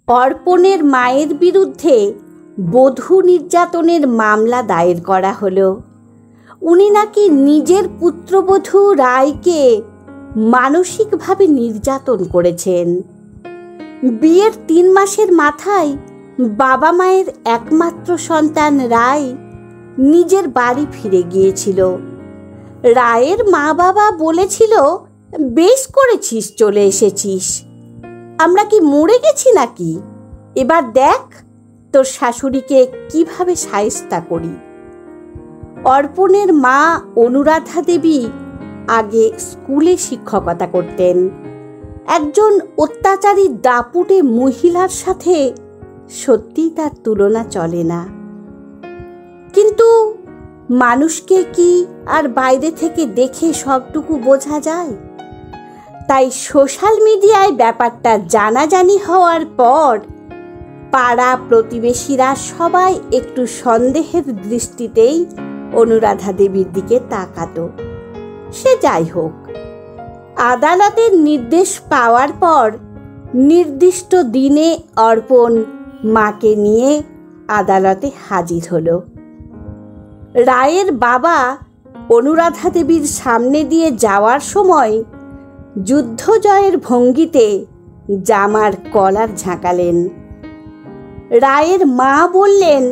অর্পণের মায়ের বিরুদ্ধে বধূ নির্যাতনের মামলা দায়ের করা হলো। উনি নাকি নিজের পুত্রবধূ রায়কে মানসিকভাবে নির্যাতন করেছেন। বিয়ের 3 মাসের মাথায় বাবা মায়ের একমাত্র সন্তান রায় নিজের বাড়ি ফিরে গিয়েছিল। রায়ের মা বাবা বলেছিল, বেশ করেছিস চলে এসেছিস, আমরা কি মরে গেছি নাকি? এবার দেখ তোর শাশুড়িকে কিভাবে শায়েস্তা করি। অর্পণের মা অনুরাধা দেবী আগে স্কুলে শিক্ষকতা করতেন। একজন অত্যাচারী দাপুটে মহিলার সাথে সত্যিই তার তুলনা চলে না। কিন্তু মানুষকে কি আর বাইরে থেকে দেখে সবটুকু বোঝা যায়? তাই সোশ্যাল মিডিয়ায় ব্যাপারটা জানাজানি হওয়ার পর পাড়া প্রতিবেশীরা সবাই একটু সন্দেহের দৃষ্টিতেই অনুরাধা দেবীর দিকে তাকাতো। সে যাই হোক, আদালতের নির্দেশ পাওয়ার পর নির্দিষ্ট দিনে অর্পণ মাকে নিয়ে আদালতে হাজির হলো। রায়ের বাবা অনুরাধা দেবীর সামনে দিয়ে যাওয়ার সময় যুদ্ধ জয়ের ভঙ্গিতে জামার কলার ঝাঁকালেন। রায়ের মা বললেন,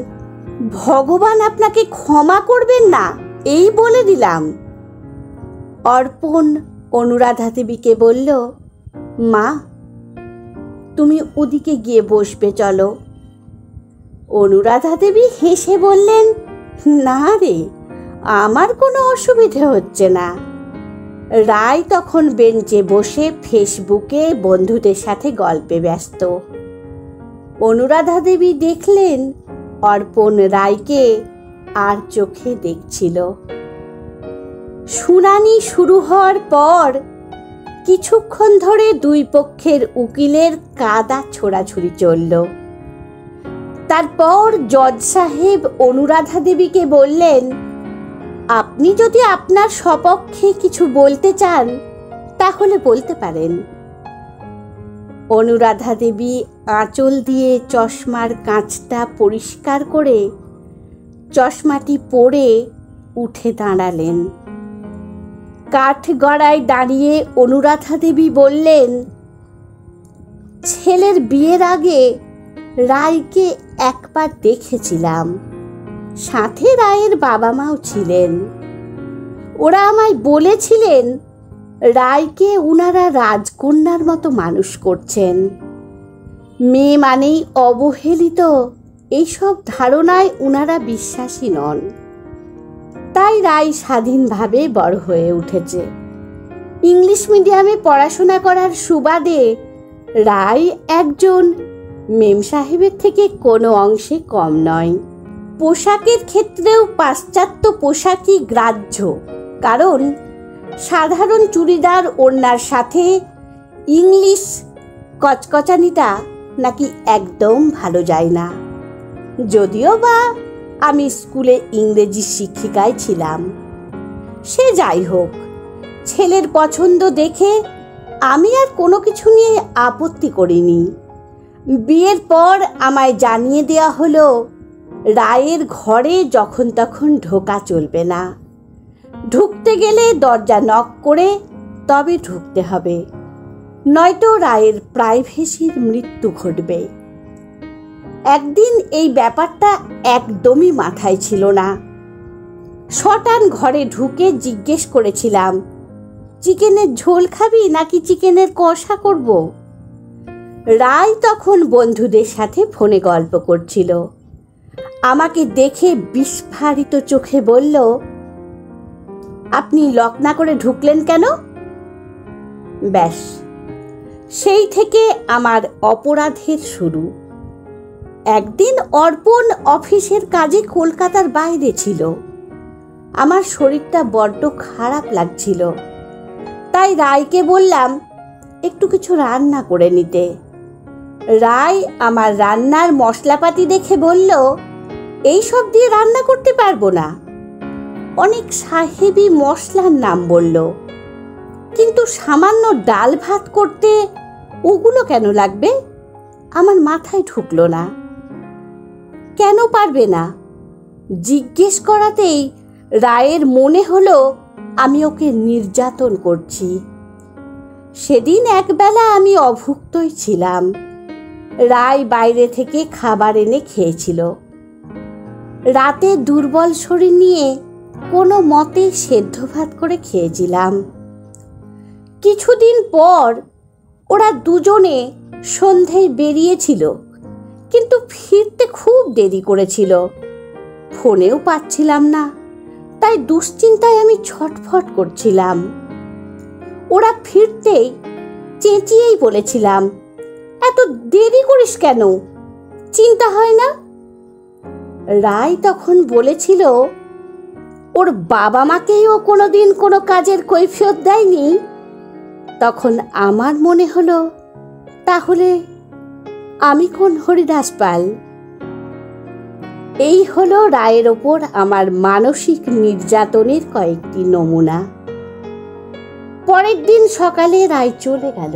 ভগবান আপনাকে ক্ষমা করবেন না, এই বলে দিলাম। অর্পণ অনুরাধা দেবীকে বলল, মা তুমি ওদিকে গিয়ে বসবে, চলো। অনুরাধা দেবী হেসে বললেন, না রে, আমার কোনো অসুবিধে হচ্ছে না। রায় তখন বেঞ্চে বসে ফেসবুকে বন্ধুদের সাথে গল্পে ব্যস্ত। অনুরাধা দেবী দেখলেন অর্পণ রায়কে আর চোখে দেখছিল। শুনানি শুরু হওয়ার পর কিছুক্ষণ ধরে দুই পক্ষের উকিলের কাদা ছোড়াছুড়ি চলল। তারপর জজ সাহেব অনুরাধা দেবীকে বললেন, আপনি যদি আপনার সপক্ষে কিছু বলতে চান তাহলে বলতে পারেন। অনুরাধা দেবী আঁচল দিয়ে চশমার কাঁচটা পরিষ্কার করে চশমাটি পরে উঠে দাঁড়ালেন। কাঠগড়ায় দাঁড়িয়ে অনুরাধা দেবী বললেন, ছেলের বিয়ের আগে রায়কে একবার দেখেছিলাম, সাথে রায়ের বাবা মাও ছিলেন। ওরা আমায় বলেছিলেন রায়কে উনারা রাজকন্যার মতো মানুষ করছেন। মেয়ে মানেই অবহেলিত, এইসব ধারণায় উনারা বিশ্বাসী নন। তাই রায় স্বাধীনভাবে বড় হয়ে উঠেছে। ইংলিশ মিডিয়ামে পড়াশোনা করার সুবাদে রায় একজন মেম সাহেবের থেকে কোনো অংশে কম নয়। পোশাকের ক্ষেত্রেও পাশ্চাত্য পোশাকই গ্রাহ্য, কারণ সাধারণ চুড়িদার ওড়নার সাথে ইংলিশ কচকচানিটা নাকি একদম ভালো যায় না। যদিও বা আমি স্কুলে ইংরেজি শিক্ষিকায় ছিলাম। সে যাই হোক, ছেলের পছন্দ দেখে আমি আর কোনো কিছু নিয়ে আপত্তি করিনি। বিয়ের পর আমায় জানিয়ে দেওয়া হলো রায়ের ঘরে যখন তখন ঢোকা চলবে না। ঢুকতে গেলে দরজা নক করে তবে ঢুকতে হবে, নয়তো রায়ের প্রাইভেসির মৃত্যু ঘটবে। একদিন এই ব্যাপারটা একদমই মাথায় ছিল না। শটান ঘরে ঢুকে জিজ্ঞেস করেছিলাম, চিকেনের ঝোল খাবি নাকি চিকেনের কষা করব? রায় তখন বন্ধুদের সাথে ফোনে গল্প করছিল। আমাকে দেখে বিস্ফারিত চোখে বলল, আপনি লক না করে ঢুকলেন কেন? ব্যাস, সেই থেকে আমার অপরাধের শুরু। একদিন অর্পণ অফিসের কাজে কলকাতার বাইরে ছিল। আমার শরীরটা বড্ড খারাপ লাগছিল, তাই রায়কে বললাম একটু কিছু রান্না করে নিতে। রায় আমার রান্নার মশলাপাতি দেখে বলল, এই সব দিয়ে রান্না করতে পারবো না। অনেক সাহেবি মশলার নাম বলল, কিন্তু সামান্য ডাল ভাত করতে ওগুলো কেন লাগবে? আমার মাথায় ঢুকলো না। কেন পারবে না? জিজ্ঞেস করাতেই রায়ের মনে হলো আমি ওকে নির্যাতন করছি। সেদিন একবেলা আমি অভুক্তই ছিলাম। রায় বাইরে থেকে খাবার এনে খেয়েছিল। রাতে দুর্বল শরীর নিয়ে কোনো মতে সেদ্ধ ভাত করে খেয়েছিলাম। কিছুদিন পর ওরা দুজনে সন্ধ্যায় বেরিয়েছিল, কিন্তু ফিরতে খুব দেরি করেছিল। ফোনেও পাচ্ছিলাম না, তাই দুশ্চিন্তায় আমি ছটফট করছিলাম। ওরা ফিরতেই চেঁচিয়েই বলেছিলাম, এত দেরি করিস কেন? চিন্তা হয় না? রায় তখন বলেছিল ওর বাবা মাকেই ও কোনোদিন কোনো কাজের কৈফিয়ত দেয়নি। তখন আমার মনে হলো, তাহলে আমি কোন হরিদাস পাল? এই হলো রায়ের ওপর আমার মানসিক নির্যাতনের কয়েকটি নমুনা। পরের দিন সকালে রায় চলে গেল।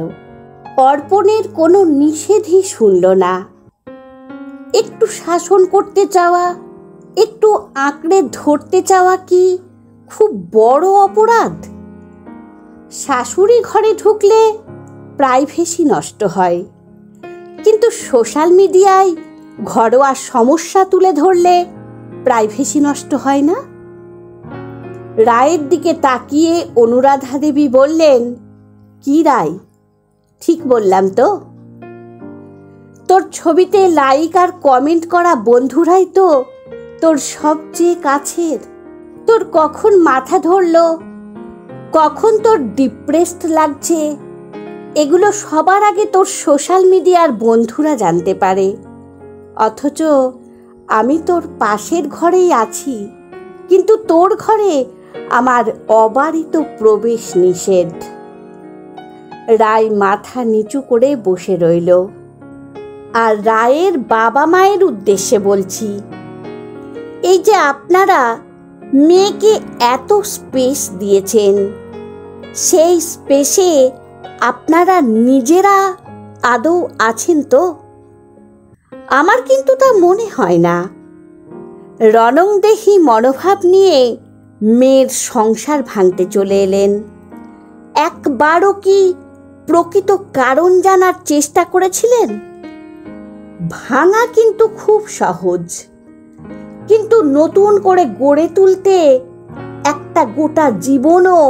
অর্পণের কোনো নিষেধই শুনল না। একটু শাসন করতে চাওয়া, একটু আঁকড়ে ধরতে চাওয়া কি খুব বড় অপরাধ? শাশুড়ি ঘরে ঢুকলে প্রাইভেসি নষ্ট হয়, কিন্তু সোশ্যাল মিডিয়ায় ঘরোয়া সমস্যা তুলে ধরলে প্রাইভেসি নষ্ট হয় না? রায়ের দিকে তাকিয়ে অনুরাধা দেবী বললেন, কি রায়, ঠিক বললাম তো? তোর ছবিতে লাইক আর কমেন্ট করা বন্ধুরাই তো তোর সবচেয়ে কাছের। তোর কখন মাথা ধরলো, কখন তোর ডিপ্রেসড লাগছে, এগুলো সবার আগে তোর সোশ্যাল মিডিয়ার বন্ধুরা জানতে পারে। অথচ আমি তোর পাশের ঘরেই আছি, কিন্তু তোর ঘরে আমার অবারিত প্রবেশ নিষেধ। রায় মাথা নিচু করে বসে রইল। আর রায়ের বাবা মায়ের উদ্দেশ্যে বলছি, এই যে আপনারা মেয়েকে এত স্পেস দিয়েছেন, সেই স্পেসে আপনারা নিজেরা আদৌ আছেন তো? আমার কিন্তু তা মনে হয় না। রণংদেহী মনোভাব নিয়ে মেয়ের সংসার ভাঙতে চলে এলেন। একবারও কি প্রকৃত কারণ জানার চেষ্টা করেছিলেন? ভাঙা কিন্তু খুব সহজ, কিন্তু নতুন করে গড়ে তুলতে একটা গোটা জীবনও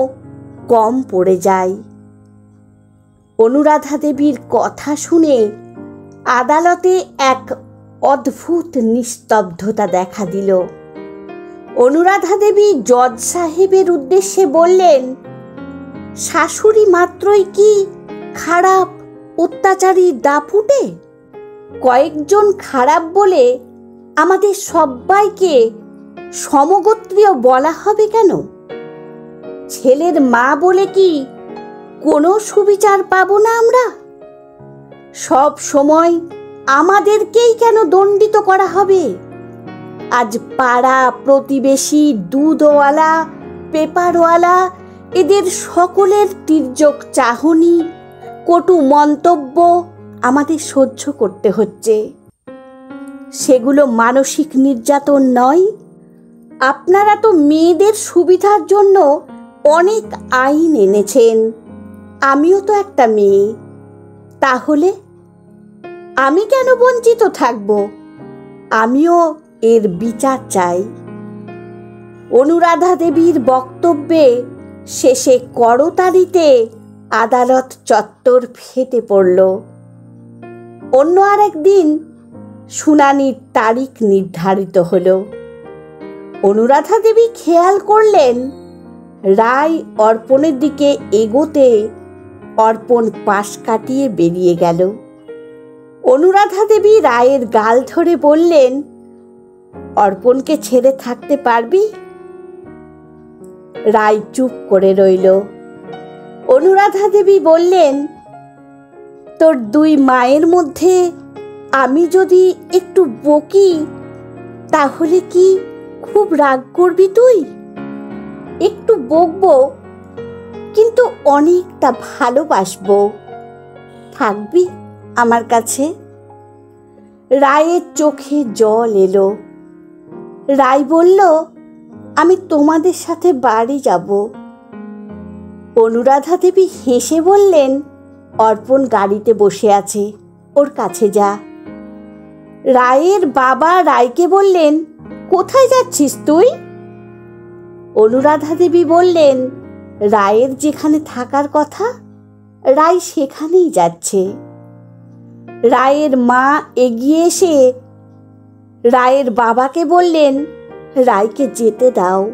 কম পড়ে যায়। অনুরাধা দেবীর কথা শুনে আদালতে এক অদ্ভুত নিস্তব্ধতা দেখা দিল। অনুরাধা দেবী জজ সাহেবের উদ্দেশ্যে বললেন, শাশুড়ি মাত্রই কি খারাপ, অত্যাচারী দাপুটে? কয়েকজন খারাপ বলে আমাদের সবাইকে সমগোত্রীয় বলা হবে কেন? ছেলের মা বলে কি কোনো সুবিচার পাবো না আমরা? সব সময় আমাদেরকেই কেন দণ্ডিত করা হবে? আজ পাড়া প্রতিবেশী, দুধওয়ালা, পেপারওয়ালা, এদের সকলের তির্যক চাহনি, কটু মন্তব্য আমাদের সহ্য করতে হচ্ছে। সেগুলো মানসিক নির্যাতন নয়? আপনারা তো মেয়েদের সুবিধার জন্য অনেক আইন এনেছেন। আমিও তো একটা মেয়ে, তাহলে আমি কেন বঞ্চিত থাকব? আমিও এর বিচার চাই। অনুরাধা দেবীর বক্তব্যে শেষে করতালিতে আদালত চত্বর ফেটে পড়ল। অন্য আরেক দিন শুনানির তারিখ নির্ধারিত হল। অনুরাধা দেবী খেয়াল করলেন রায় অর্পণের দিকে এগোতে অর্পণ পাশ কাটিয়ে বেরিয়ে গেল। অনুরাধা দেবী রায়ের গাল ধরে বললেন, অর্পণকে ছেড়ে থাকতে পারবি? রায় চুপ করে রইল। অনুরাধা দেবী বললেন, তোর দুই মায়ের মধ্যে আমি যদি একটু বকি, তাহলে কি খুব রাগ করবি তুই? একটু বকবো, কিন্তু অনেকটা ভালোবাসবো। থাকবি আমার কাছে? রায়ের চোখে জল এলো। রায় বলল, আমি তোমাদের সাথে বাড়ি যাব। অনুরাধা দেবী হেসে বললেন, অর্পণ গাড়িতে বসে আছে, ওর কাছে যা। রায়ের বাবা রায়কে বললেন, কোথায় যাচ্ছিস তুই? অনুরাধা দেবী বললেন, রায়ের যেখানে থাকার কথা রায় সেখানেই যাচ্ছে। রায়ের মা এগিয়ে এসে রায়ের বাবাকে বললেন, রায়কে যেতে দাও।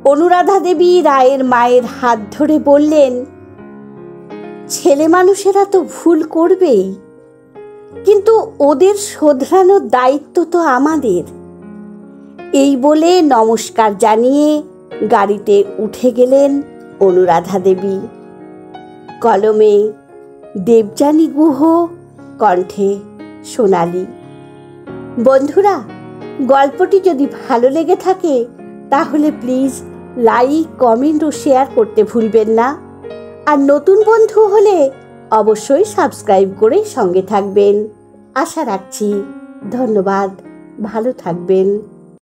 অনুরাধা দেবী রায়ের মায়ের হাত ধরে বললেন, ছেলে মানুষেরা তো ভুল করবেই, কিন্তু ওদের শোধরানোর দায়িত্ব তো আমাদের। এই বলে নমস্কার জানিয়ে গাড়িতে উঠে গেলেন অনুরাধা দেবী। কলমে দেবযানী গুহ, কণ্ঠে সোনালী। বন্ধুরা, গল্পটি যদি ভালো লেগে থাকে তাহলে প্লিজ লাইক, কমেন্ট ও শেয়ার করতে ভুলবেন না। আর নতুন বন্ধু হলে অবশ্যই সাবস্ক্রাইব করে সঙ্গে থাকবেন। আশা রাখছি। ধন্যবাদ। ভালো থাকবেন।